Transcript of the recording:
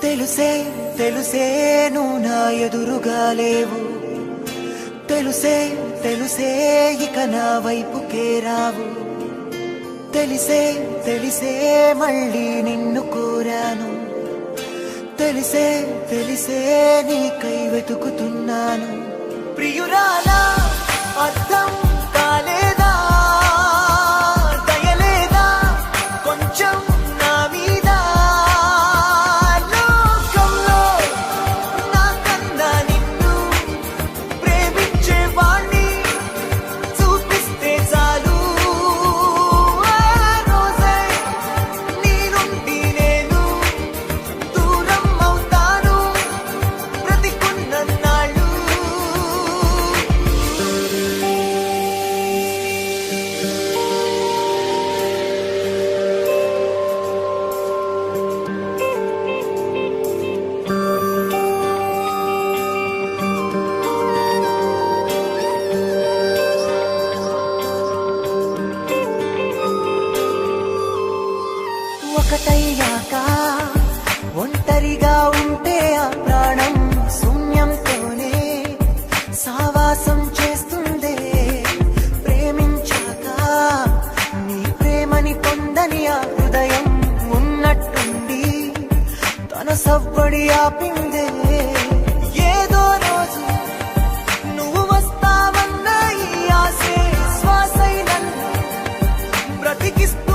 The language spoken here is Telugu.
తెలుసే తెలుసే నువ్వు నా ఎదురుగా లేవు, తెలుసే తెలుసే ఇక నా వైపుకే రావు, తెలిసే తెలిసే మళ్ళీ నిన్ను కోరాను, తెలిసే తెలిసే నీకై వెతుకుతున్నాను. ప్రియురాలా అర్థం కాలేదా, దయలేదా కొంచెం నా మీద, లోకంలో నాకన్నా నిన్ను ప్రేమించేవాణ్ణి చూపిస్తే చాలు, ఆ రోజే నీ నుండి నేను దూరం అవుతాను బ్రతికున్నన్నాళ్ళు. ఒకటయ్యాక ఒంటరిగా ఉంటే ఆ ప్రాణం శూన్యంతోనే సావాసం చేస్తుందే, ప్రేమించాక నీ ప్రేమని పొందని ఆ హృదయం ఉన్నట్టుండి తన సవ్వడి ఆపిందే. ఏదో రోజు నువ్వు వస్తావన్న ఈ ఆశే శ్వాసై నన్ను బ్రతికిస్తూ